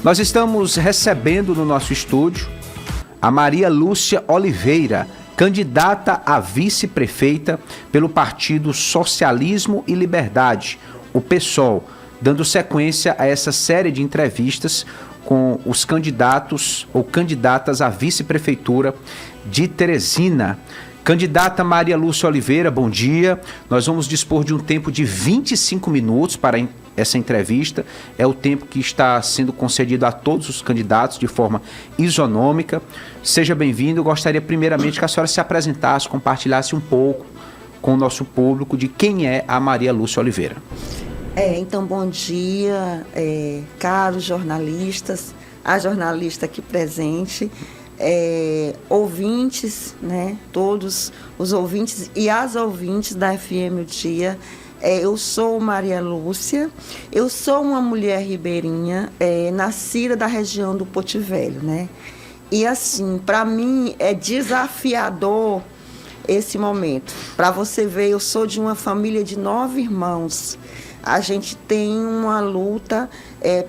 Nós estamos recebendo no nosso estúdio a Maria Lúcia Oliveira, candidata a vice-prefeita pelo Partido Socialismo e Liberdade, o PSOL, dando sequência a essa série de entrevistas com os candidatos ou candidatas à vice-prefeitura de Teresina. Candidata Maria Lúcia Oliveira, bom dia. Nós vamos dispor de um tempo de 25 minutos para essa entrevista. É o tempo que está sendo concedido a todos os candidatos de forma isonômica. Seja bem-vindo. Eu gostaria primeiramente que a senhora se apresentasse, compartilhasse um pouco com o nosso público de quem é a Maria Lúcia Oliveira. Então, bom dia, caros jornalistas, a jornalista aqui presente, ouvintes, né, todos os ouvintes e as ouvintes da FM O Dia. Eu sou Maria Lúcia, eu sou uma mulher ribeirinha, nascida da região do Porto Velho, né? E assim, para mim é desafiador esse momento. Para você ver, eu sou de uma família de 9 irmãos. A gente tem uma luta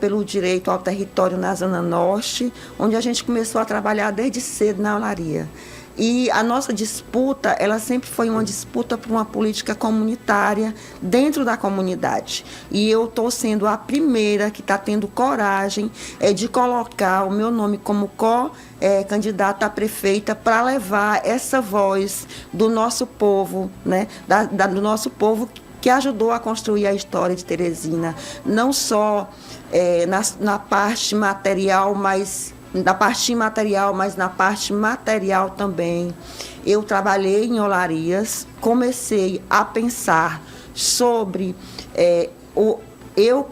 pelo direito ao território na Zona Norte, onde a gente começou a trabalhar desde cedo na olaria. E a nossa disputa, ela sempre foi uma disputa por uma política comunitária dentro da comunidade. E eu estou sendo a primeira que está tendo coragem de colocar o meu nome como candidata a prefeita para levar essa voz do nosso povo, né, do nosso povo que ajudou a construir a história de Teresina, não só na parte material, mas na parte imaterial, mas na parte material também. Eu trabalhei em olarias, comecei a pensar sobre eu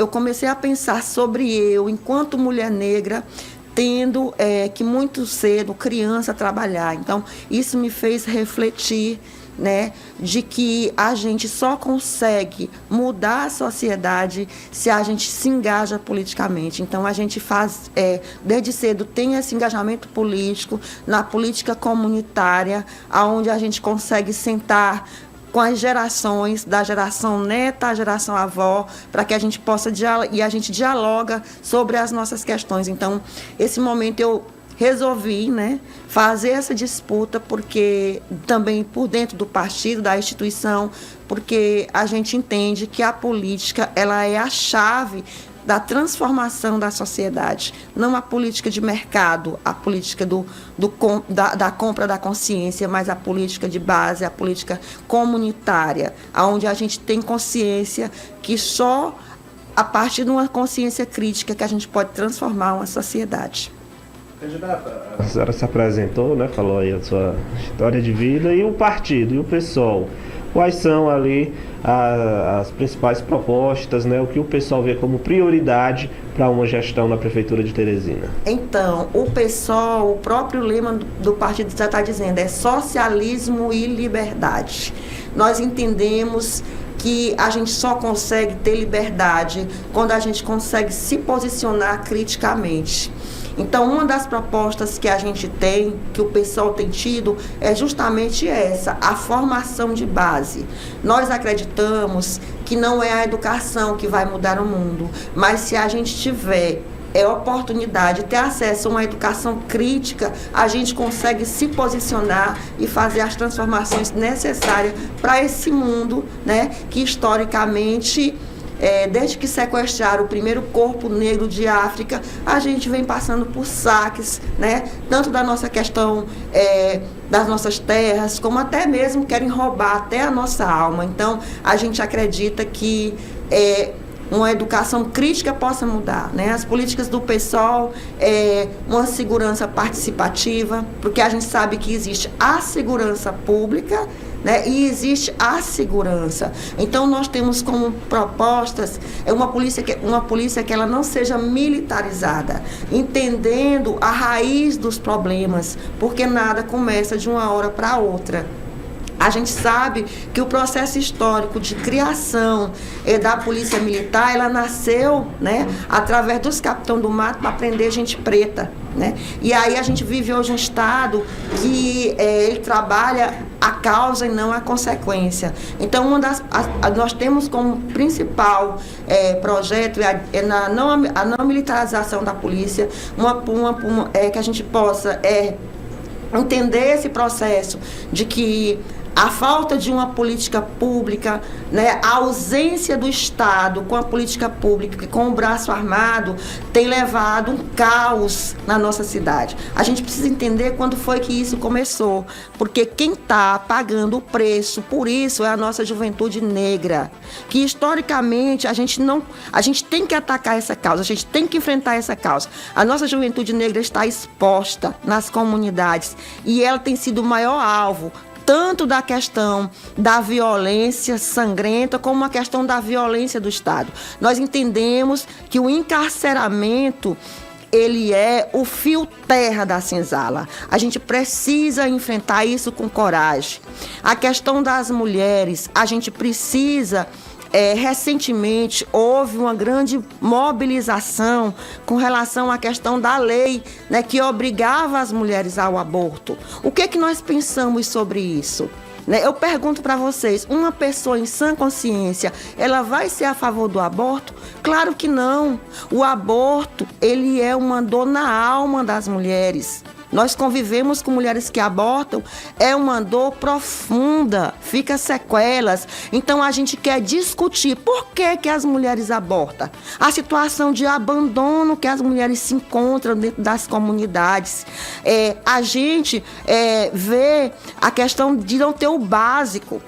comecei a pensar sobre eu, enquanto mulher negra, tendo que muito cedo, criança, trabalhar. Então, isso me fez refletir, né, de que a gente só consegue mudar a sociedade se a gente se engaja politicamente. Então, a gente faz, desde cedo, tem esse engajamento político, na política comunitária, onde a gente consegue sentar com as gerações, da geração neta à geração avó, para que a gente possa e a gente dialoga sobre as nossas questões. Então, esse momento eu resolvi, né, fazer essa disputa, porque também por dentro do partido, da instituição, porque a gente entende que a política, ela é a chave da transformação da sociedade, não a política de mercado, a política da compra da consciência, mas a política de base, a política comunitária, onde a gente tem consciência que só a partir de uma consciência crítica que a gente pode transformar uma sociedade. Candidata, a senhora se apresentou, né, falou aí a sua história de vida, e o partido, e o PSOL, quais são ali as principais propostas, né, o que o PSOL vê como prioridade para uma gestão na Prefeitura de Teresina? Então, o PSOL, o próprio lema do partido já está dizendo, é socialismo e liberdade. Nós entendemos que a gente só consegue ter liberdade quando a gente consegue se posicionar criticamente. Então, uma das propostas que a gente tem, que o PSOL tem tido, é justamente essa, a formação de base. Nós acreditamos que não é a educação que vai mudar o mundo, mas se a gente tiver oportunidade de ter acesso a uma educação crítica, a gente consegue se posicionar e fazer as transformações necessárias para esse mundo, né, que historicamente, desde que sequestraram o primeiro corpo negro de África, a gente vem passando por saques, né, tanto da nossa questão das nossas terras, como até mesmo querem roubar até a nossa alma. Então, a gente acredita que uma educação crítica possa mudar, né? As políticas do PSOL, uma segurança participativa, porque a gente sabe que existe a segurança pública, né, e existe a segurança. Então, nós temos como propostas uma polícia que ela não seja militarizada, entendendo a raiz dos problemas, porque nada começa de uma hora para outra. A gente sabe que o processo histórico de criação da Polícia Militar, ela nasceu, né, através dos capitães do mato para prender gente preta, né? E aí a gente vive hoje um Estado que ele trabalha a causa e não a consequência. Então, nós temos como principal projeto a não militarização da polícia, que a gente possa entender esse processo de que a falta de uma política pública, né, a ausência do Estado com a política pública, com o braço armado, tem levado um caos na nossa cidade. A gente precisa entender quando foi que isso começou, porque quem está pagando o preço por isso é a nossa juventude negra, que historicamente a gente tem que atacar essa causa, a gente tem que enfrentar essa causa. A nossa juventude negra está exposta nas comunidades e ela tem sido o maior alvo, tanto da questão da violência sangrenta, como a questão da violência do Estado. Nós entendemos que o encarceramento, ele é o fio terra da senzala. A gente precisa enfrentar isso com coragem. A questão das mulheres, a gente precisa... recentemente houve uma grande mobilização com relação à questão da lei, né, que obrigava as mulheres ao aborto. O que é que nós pensamos sobre isso? Eu pergunto para vocês, uma pessoa em sã consciência, ela vai ser a favor do aborto? Claro que não. O aborto, ele é uma dor na alma das mulheres. Nós convivemos com mulheres que abortam, é uma dor profunda, fica sequelas. Então a gente quer discutir por que as mulheres abortam. A situação de abandono que as mulheres se encontram dentro das comunidades. A gente vê a questão de não ter o básico,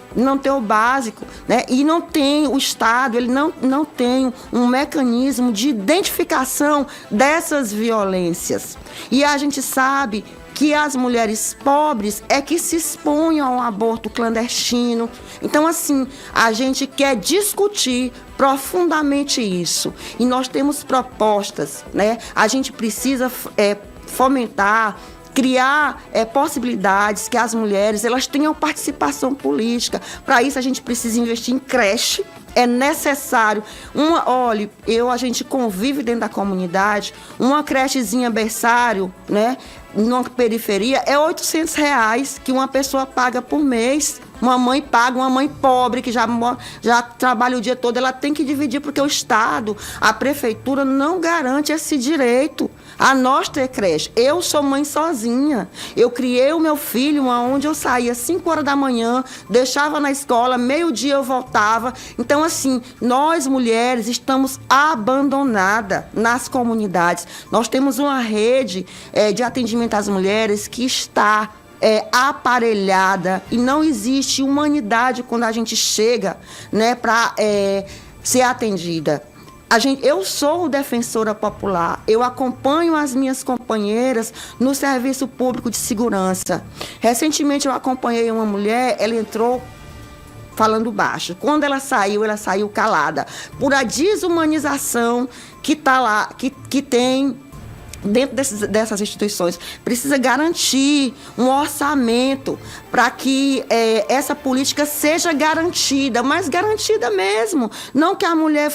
né? E não tem o Estado, ele não tem um mecanismo de identificação dessas violências. E a gente sabe que as mulheres pobres é que se expõem ao aborto clandestino. Então, assim, a gente quer discutir profundamente isso. E nós temos propostas, né? A gente precisa fomentar, criar possibilidades que as mulheres elas tenham participação política. Para isso, a gente precisa investir em creche. É necessário. A gente convive dentro da comunidade, uma crechezinha berçário, né, numa periferia, é R$800 que uma pessoa paga por mês. Uma mãe paga, uma mãe pobre que já trabalha o dia todo, ela tem que dividir porque o Estado, a prefeitura não garante esse direito a nós ter creche. Eu sou mãe sozinha. Eu criei o meu filho onde eu saía 5 horas da manhã, deixava na escola, meio-dia eu voltava. Então, assim, nós mulheres estamos abandonadas nas comunidades. Nós temos uma rede de atendimento às mulheres que está aparelhada e não existe humanidade quando a gente chega, né, para ser atendida. Eu sou defensora popular, eu acompanho as minhas companheiras no serviço público de segurança. Recentemente eu acompanhei uma mulher, ela entrou falando baixo. Quando ela saiu calada, por a desumanização que está lá, que tem dentro dessas instituições. Precisa garantir um orçamento para que essa política seja garantida, mas garantida mesmo. Não que a mulher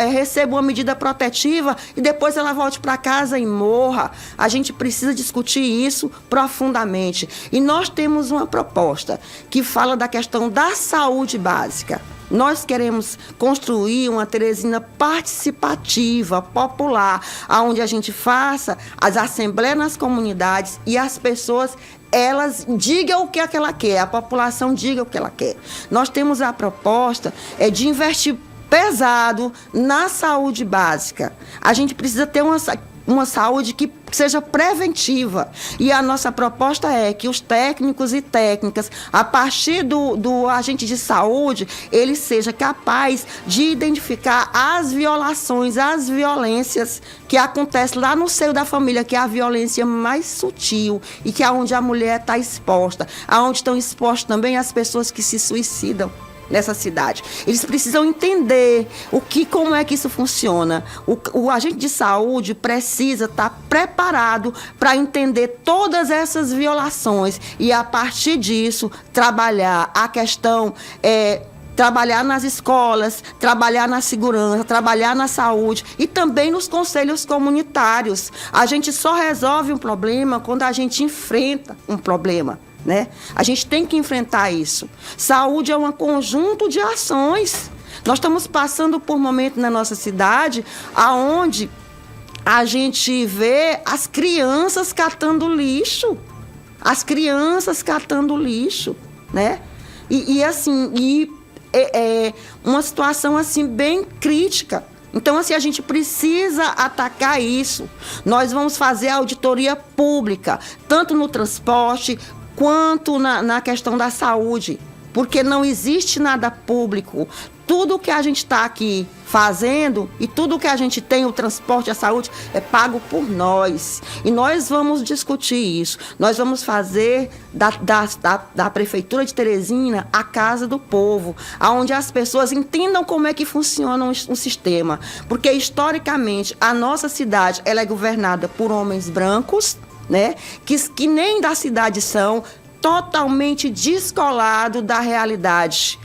receba uma medida protetiva e depois ela volte para casa e morra. A gente precisa discutir isso profundamente. E nós temos uma proposta que fala da questão da saúde básica. Nós queremos construir uma Teresina participativa, popular, onde a gente faça as assembleias nas comunidades e as pessoas, elas digam o que é que ela quer, a população diga o que ela quer. Nós temos a proposta de investir pesado na saúde básica. A gente precisa ter uma saúde que seja preventiva. E a nossa proposta é que os técnicos e técnicas, a partir do agente de saúde, ele seja capaz de identificar as violações, as violências que acontecem lá no seio da família, que é a violência mais sutil e que é onde a mulher está exposta, aonde estão expostas também as pessoas que se suicidam nessa cidade. Eles precisam entender como é que isso funciona. O agente de saúde precisa estar preparado para entender todas essas violações e, a partir disso, trabalhar a questão trabalhar nas escolas, trabalhar na segurança, trabalhar na saúde e também nos conselhos comunitários. A gente só resolve um problema quando a gente enfrenta um problema. né? A gente tem que enfrentar isso. Saúde é um conjunto de ações. Nós estamos passando por um momento na nossa cidade aonde a gente vê as crianças catando lixo. As crianças catando lixo, né? É uma situação assim bem crítica. Então, assim, a gente precisa atacar isso. Nós vamos fazer auditoria pública, tanto no transporte quanto na questão da saúde, porque não existe nada público. Tudo que a gente está aqui fazendo e tudo que a gente tem, o transporte e a saúde, é pago por nós. E nós vamos discutir isso. Nós vamos fazer da Prefeitura de Teresina a casa do povo, onde as pessoas entendam como é que funciona o sistema. Porque, historicamente, a nossa cidade ela é governada por homens brancos, né, que nem da cidade são, totalmente descolado da realidade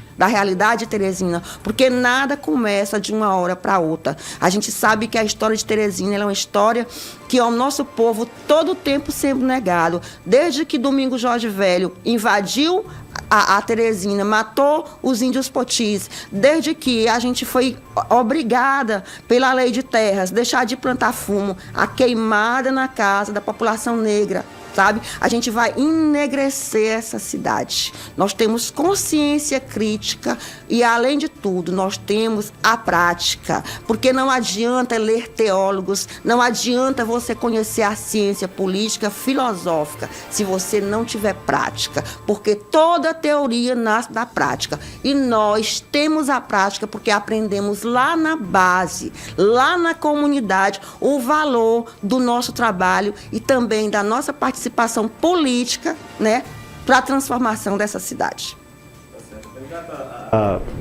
de Teresina, porque nada começa de uma hora para outra. A gente sabe que a história de Teresina é uma história que o nosso povo todo o tempo sendo negado. Desde que Domingos Jorge Velho invadiu a Teresina, matou os índios potis, desde que a gente foi obrigada pela lei de terras, deixar de plantar fumo, a queimada na casa da população negra, sabe? A gente vai enegrecer essa cidade. Nós temos consciência crítica e, além de tudo, nós temos a prática. Porque não adianta ler teólogos, não adianta você conhecer a ciência política, filosófica, se você não tiver prática. Porque toda teoria nasce da prática. E nós temos a prática porque aprendemos lá na base, lá na comunidade, o valor do nosso trabalho e também da nossa participação política, né, para a transformação dessa cidade.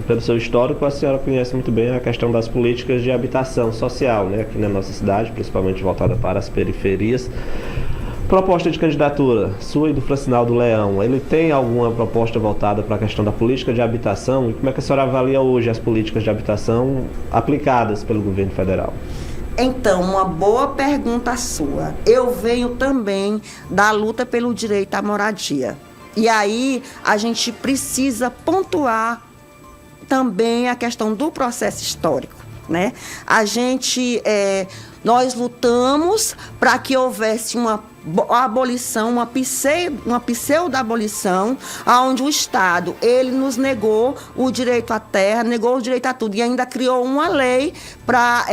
Pelo seu histórico, a senhora conhece muito bem a questão das políticas de habitação social, né, aqui na nossa cidade, principalmente voltada para as periferias. Proposta de candidatura sua e do Francinaldo Leão, ele tem alguma proposta voltada para a questão da política de habitação? E como é que a senhora avalia hoje as políticas de habitação aplicadas pelo governo federal? Então, uma boa pergunta sua. Eu venho também da luta pelo direito à moradia. E aí, a gente precisa pontuar também a questão do processo histórico, né? Nós lutamos para que houvesse uma abolição, uma pseudo-abolição, onde o Estado, ele nos negou o direito à terra, negou o direito a tudo, e ainda criou uma lei para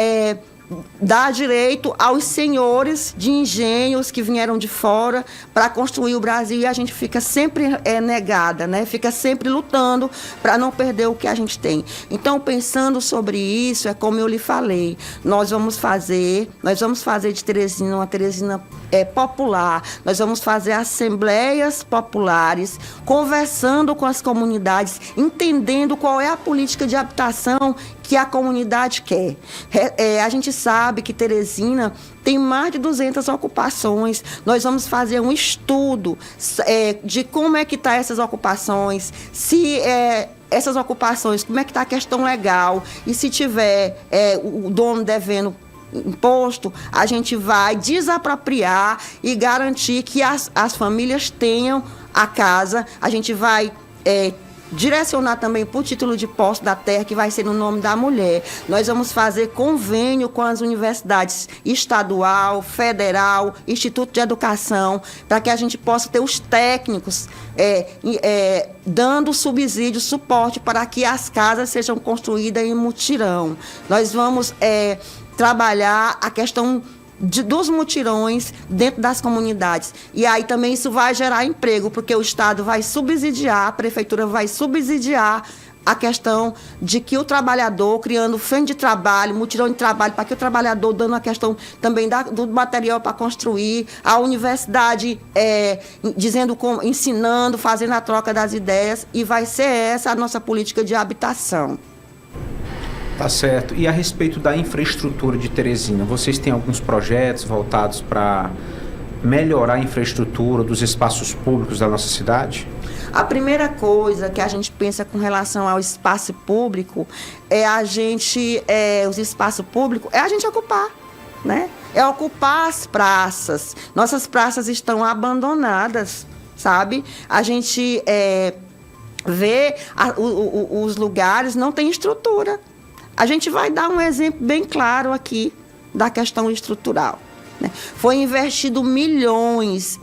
dar direito aos senhores de engenhos que vieram de fora para construir o Brasil, e a gente fica sempre negada, né? Fica sempre lutando para não perder o que a gente tem. Então, pensando sobre isso, é como eu lhe falei, nós vamos fazer de Teresina uma Teresina popular, nós vamos fazer assembleias populares, conversando com as comunidades, entendendo qual é a política de habitação que a comunidade quer. A gente sabe que Teresina tem mais de 200 ocupações. Nós vamos fazer um estudo de como é que estão essas ocupações, se essas ocupações, como é que está a questão legal, e se tiver o dono devendo imposto, a gente vai desapropriar e garantir que as famílias tenham a casa. A gente vai direcionar também para o título de posse da terra, que vai ser no nome da mulher. Nós vamos fazer convênio com as universidades estadual, federal, Instituto de Educação, para que a gente possa ter os técnicos dando subsídio, suporte para que as casas sejam construídas em mutirão. Nós vamos trabalhar a questão dos mutirões dentro das comunidades. E aí também isso vai gerar emprego, porque o Estado vai subsidiar, a Prefeitura vai subsidiar a questão de que o trabalhador, criando frente de trabalho, mutirão de trabalho, para que o trabalhador, dando a questão também do material para construir, a universidade ensinando, fazendo a troca das ideias, e vai ser essa a nossa política de habitação. Tá certo. E a respeito da infraestrutura de Teresina, vocês têm alguns projetos voltados para melhorar a infraestrutura dos espaços públicos da nossa cidade? A primeira coisa que a gente pensa com relação ao espaço público os espaços públicos, a gente ocupar, né? É ocupar as praças. Nossas praças estão abandonadas. sabe? A gente vê os lugares, não tem estrutura. A gente vai dar um exemplo bem claro aqui da questão estrutural, né? Foi investido milhões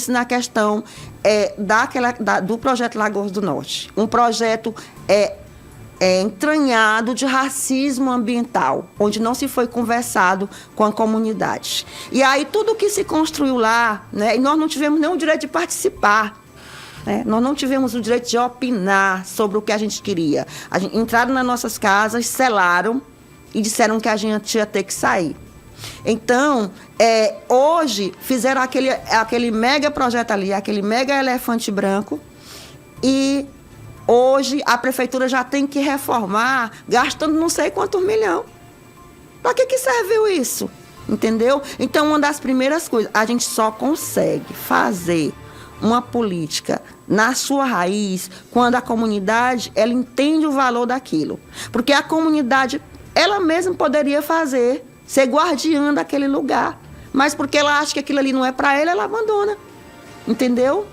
na questão do projeto Lagoas do Norte. Um projeto entranhado de racismo ambiental, onde não se foi conversado com a comunidade. E aí tudo que se construiu lá, né, e nós não tivemos nem o direito de participar, né, nós não tivemos o direito de opinar sobre o que a gente queria. Entraram nas nossas casas, selaram e disseram que a gente ia ter que sair. Então, hoje fizeram aquele mega projeto ali, aquele mega elefante branco, e hoje a prefeitura já tem que reformar, gastando não sei quantos milhões. Para que serviu isso? Entendeu? Então, uma das primeiras coisas, a gente só consegue fazer uma política na sua raiz quando a comunidade ela entende o valor daquilo. Porque a comunidade, ela mesma poderia ser guardiã daquele lugar. Mas porque ela acha que aquilo ali não é para ela abandona. Entendeu?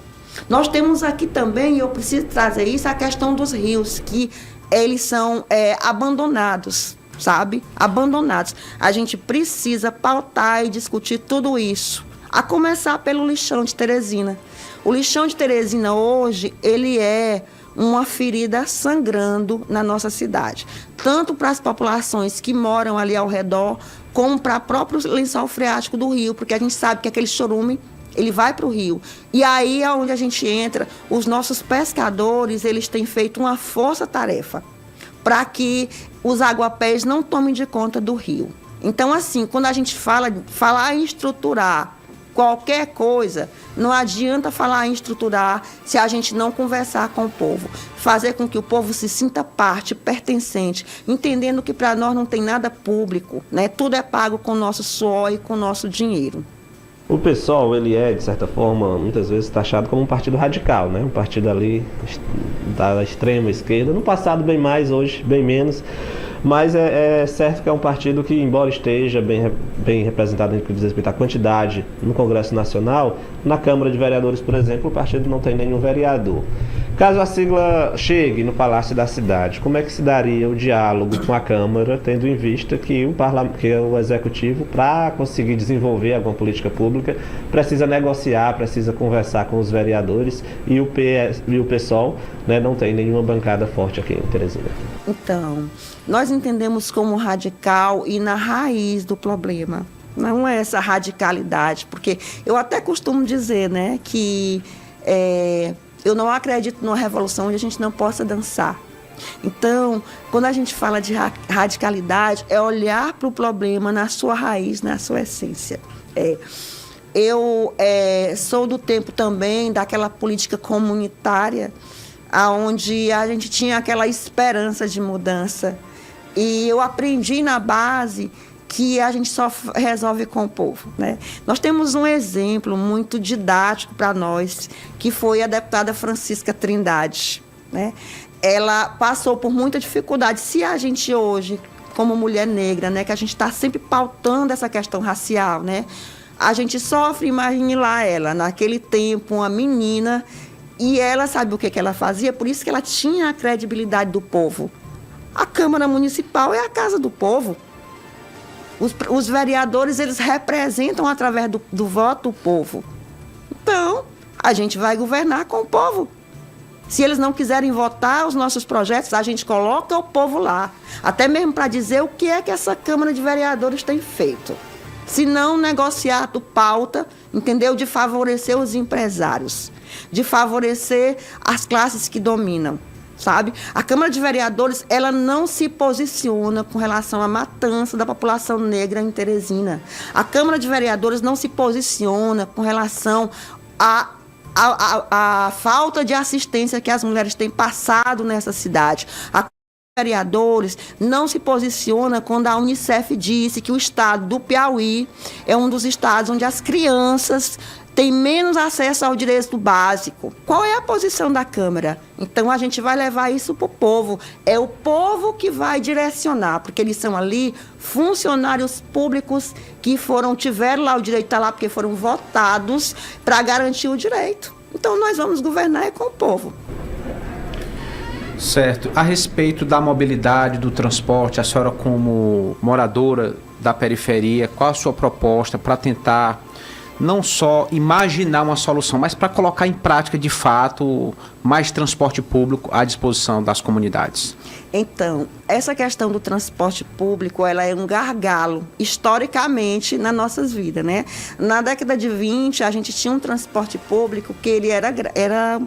Nós temos aqui também, e eu preciso trazer isso, a questão dos rios, que eles são abandonados, sabe? Abandonados. A gente precisa pautar e discutir tudo isso. A começar pelo lixão de Teresina. O lixão de Teresina hoje, ele é uma ferida sangrando na nossa cidade. Tanto para as populações que moram ali ao redor, como para o próprio lençol freático do rio, porque a gente sabe que aquele chorume, ele vai para o rio. E aí é onde a gente entra, os nossos pescadores, eles têm feito uma força-tarefa para que os aguapés não tomem de conta do rio. Então, assim, quando a gente falar em estruturar qualquer coisa, não adianta falar em estruturar se a gente não conversar com o povo. Fazer com que o povo se sinta parte, pertencente, entendendo que para nós não tem nada público, né? Tudo é pago com o nosso suor e com o nosso dinheiro. O PSOL, ele é, de certa forma, muitas vezes taxado como um partido radical, né? Um partido ali da extrema esquerda, no passado bem mais, hoje bem menos. Mas é certo que é um partido que, embora esteja bem representado no que diz respeito à quantidade no Congresso Nacional, na Câmara de Vereadores, por exemplo, o partido não tem nenhum vereador. Caso a sigla chegue no Palácio da Cidade, como é que se daria o diálogo com a Câmara, tendo em vista que o Executivo, para conseguir desenvolver alguma política pública, precisa negociar, precisa conversar com os vereadores, e o PSOL, né, não tem nenhuma bancada forte aqui em Teresina? Então, nós entendemos como radical e na raiz do problema. Não é essa radicalidade, porque eu até costumo dizer, né, que eu não acredito numa revolução onde a gente não possa dançar. Então, quando a gente fala de radicalidade, é olhar para o problema na sua raiz, na sua essência. Eu sou do tempo também daquela política comunitária, onde a gente tinha aquela esperança de mudança. E eu aprendi na base que a gente só resolve com o povo, né? Nós temos um exemplo muito didático para nós, que foi a deputada Francisca Trindade, né? Ela passou por muita dificuldade. Se a gente hoje, como mulher negra, né, que a gente está sempre pautando essa questão racial, né? A gente sofre, imagine lá ela, naquele tempo, uma menina, e ela sabe o que ela fazia, por isso que ela tinha a credibilidade do povo. A Câmara Municipal é a casa do povo. Os vereadores, eles representam através do voto o povo. Então, a gente vai governar com o povo. Se eles não quiserem votar os nossos projetos, a gente coloca o povo lá. Até mesmo para dizer o que é que essa Câmara de Vereadores tem feito. Se não negociar a pauta, entendeu? De favorecer os empresários, de favorecer as classes que dominam, sabe? A Câmara de Vereadores, ela não se posiciona com relação à matança da população negra em Teresina. A Câmara de Vereadores não se posiciona com relação à falta de assistência que as mulheres têm passado nessa cidade. vereadores não se posiciona quando a Unicef disse que o estado do Piauí é um dos estados onde as crianças têm menos acesso ao direito básico. Qual é a posição da Câmara? Então a gente vai levar isso para o povo. É o povo que vai direcionar, porque eles são ali funcionários públicos que tiveram lá o direito de estar lá porque foram votados para garantir o direito. Então nós vamos governar com o povo. Certo. A respeito da mobilidade, do transporte, a senhora como moradora da periferia, qual a sua proposta para tentar não só imaginar uma solução, mas para colocar em prática de fato mais transporte público à disposição das comunidades? Então, essa questão do transporte público, ela é um gargalo, historicamente, nas nossas vidas, né? Na década de 20, a gente tinha um transporte público que ele era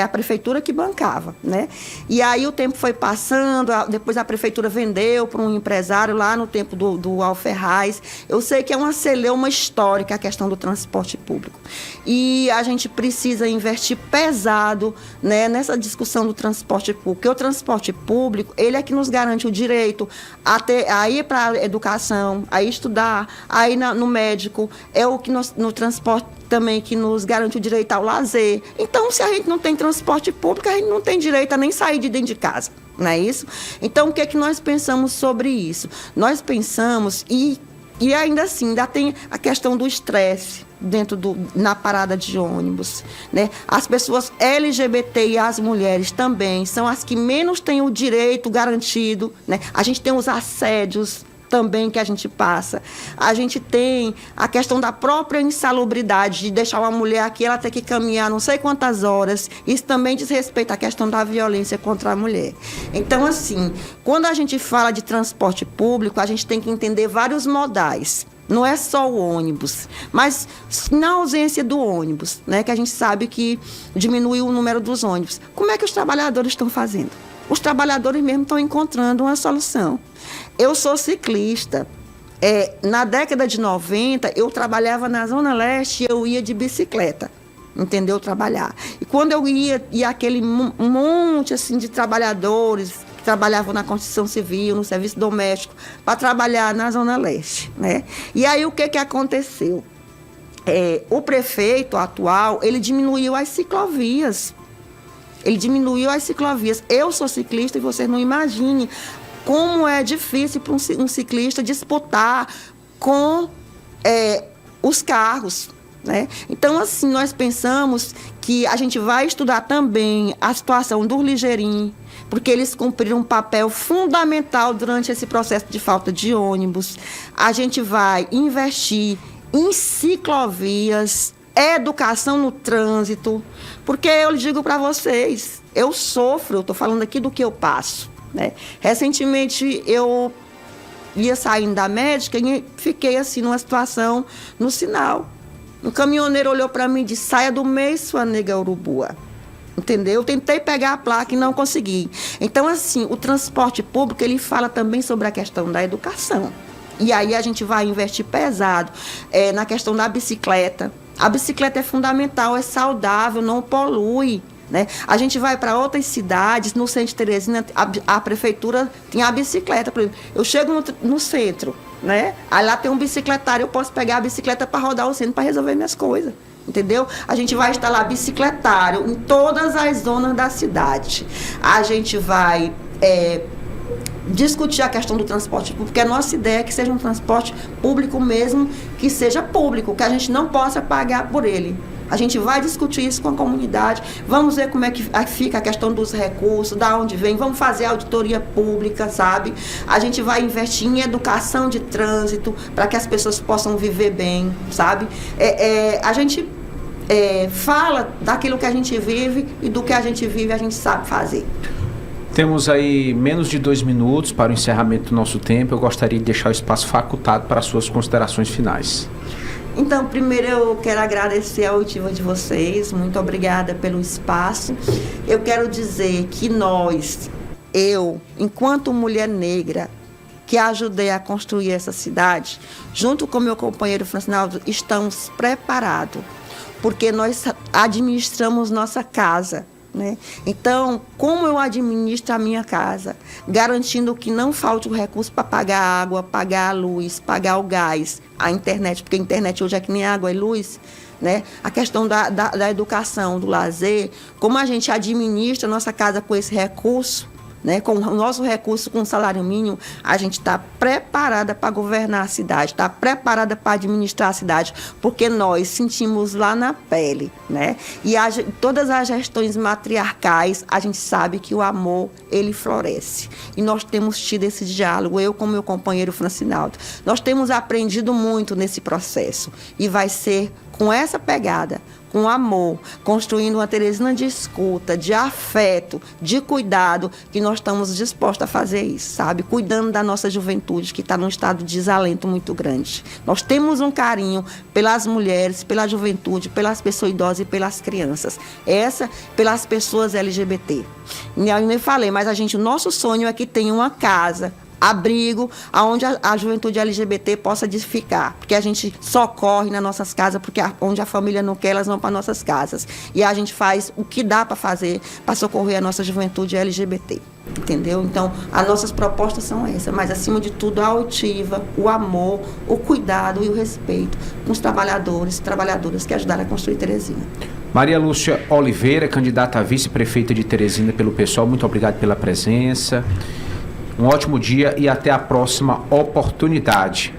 a prefeitura que bancava, né? E aí o tempo foi passando, depois a prefeitura vendeu para um empresário lá no tempo do Alferraz. Eu sei que é uma celeuma histórica a questão do transporte público. E a gente precisa investir pesado, né, nessa discussão do transporte público, porque o transporte público, ele é que nos garante o direito a ir para a educação, a estudar, a ir no médico, é o que no transporte também que nos garante o direito ao lazer. Então, se a gente não tem transporte público, a gente não tem direito a nem sair de dentro de casa, não é isso? Então, o que é que nós pensamos sobre isso? Nós pensamos, e ainda assim, ainda tem a questão do estresse na parada de ônibus, né? As pessoas LGBT e as mulheres também são as que menos têm o direito garantido, né? A gente tem os assédios também que a gente passa. A gente tem a questão da própria insalubridade, de deixar uma mulher aqui, ela ter que caminhar não sei quantas horas. Isso também diz respeito à questão da violência contra a mulher. Então, assim, quando a gente fala de transporte público, a gente tem que entender vários modais. Não é só o ônibus, mas na ausência do ônibus, né, que a gente sabe que diminuiu o número dos ônibus. Como é que os trabalhadores estão fazendo? Os trabalhadores mesmo estão encontrando uma solução. Eu sou ciclista. Na década de 90, eu trabalhava na Zona Leste e eu ia de bicicleta, entendeu? Trabalhar. E quando eu ia aquele monte assim, de trabalhadores que trabalhavam na construção civil, no serviço doméstico, para trabalhar na Zona Leste, né? E aí o que aconteceu? O prefeito atual, ele diminuiu as ciclovias. Eu sou ciclista e vocês não imaginem como é difícil para um ciclista disputar com os carros, né? Então, assim, nós pensamos que a gente vai estudar também a situação do Ligeirinho, porque eles cumpriram um papel fundamental durante esse processo de falta de ônibus. A gente vai investir em ciclovias, educação no trânsito, porque eu digo para vocês, eu sofro, eu estou falando aqui do que eu passo, né? Recentemente eu ia saindo da médica e fiquei assim numa situação no sinal. Um caminhoneiro olhou para mim e disse: saia do meio, sua nega urubua. Entendeu? Eu tentei pegar a placa e não consegui. Então, assim, o transporte público, ele fala também sobre a questão da educação. E aí a gente vai investir pesado na questão da bicicleta. A bicicleta é fundamental, é saudável, não polui, né? A gente vai para outras cidades, no centro de Teresina, a prefeitura tem a bicicleta. Por exemplo, eu chego no centro, né? Aí lá tem um bicicletário, eu posso pegar a bicicleta para rodar o centro para resolver minhas coisas. Entendeu? A gente vai instalar bicicletário em todas as zonas da cidade. A gente vai discutir a questão do transporte público, porque a nossa ideia é que seja um transporte público mesmo, que seja público, que a gente não possa pagar por ele. A gente vai discutir isso com a comunidade, vamos ver como é que fica a questão dos recursos, da onde vem, vamos fazer auditoria pública, sabe? A gente vai investir em educação de trânsito, para que as pessoas possam viver bem, sabe? A gente fala daquilo que a gente vive, e do que a gente vive a gente sabe fazer. Temos aí menos de 2 minutos para o encerramento do nosso tempo. Eu gostaria de deixar o espaço facultado para as suas considerações finais. Então, primeiro eu quero agradecer a oitiva de vocês, muito obrigada pelo espaço. Eu quero dizer que eu, enquanto mulher negra, que ajudei a construir essa cidade, junto com meu companheiro Francinaldo, estamos preparados, porque nós administramos nossa casa, né? Então, como eu administro a minha casa, garantindo que não falte o recurso para pagar a água, pagar a luz, pagar o gás, a internet, porque a internet hoje é que nem água e luz, né? A questão da educação, do lazer, como a gente administra a nossa casa com esse recurso, né? Com o nosso recurso, com o salário mínimo, a gente está preparada para governar a cidade, está preparada para administrar a cidade, porque nós sentimos lá na pele, né? E todas as gestões matriarcais, a gente sabe que o amor, ele floresce. E nós temos tido esse diálogo, eu com meu companheiro Francinaldo. Nós temos aprendido muito nesse processo e vai ser com essa pegada, com amor, construindo uma Teresina de escuta, de afeto, de cuidado, que nós estamos dispostos a fazer isso, sabe? Cuidando da nossa juventude, que está num estado de desalento muito grande. Nós temos um carinho pelas mulheres, pela juventude, pelas pessoas idosas e pelas crianças. Essa, pelas pessoas LGBT. Eu nem falei, mas o nosso sonho é que tenha uma casa, abrigo, onde a juventude LGBT possa ficar, porque a gente socorre nas nossas casas, porque onde a família não quer, elas vão para nossas casas. E a gente faz o que dá para fazer para socorrer a nossa juventude LGBT, entendeu? Então, as nossas propostas são essas, mas acima de tudo a altiva, o amor, o cuidado e o respeito com os trabalhadores e trabalhadoras que ajudaram a construir Teresina. Maria Lúcia Oliveira, candidata a vice-prefeita de Teresina pelo PSOL, muito obrigado pela presença. Um ótimo dia e até a próxima oportunidade.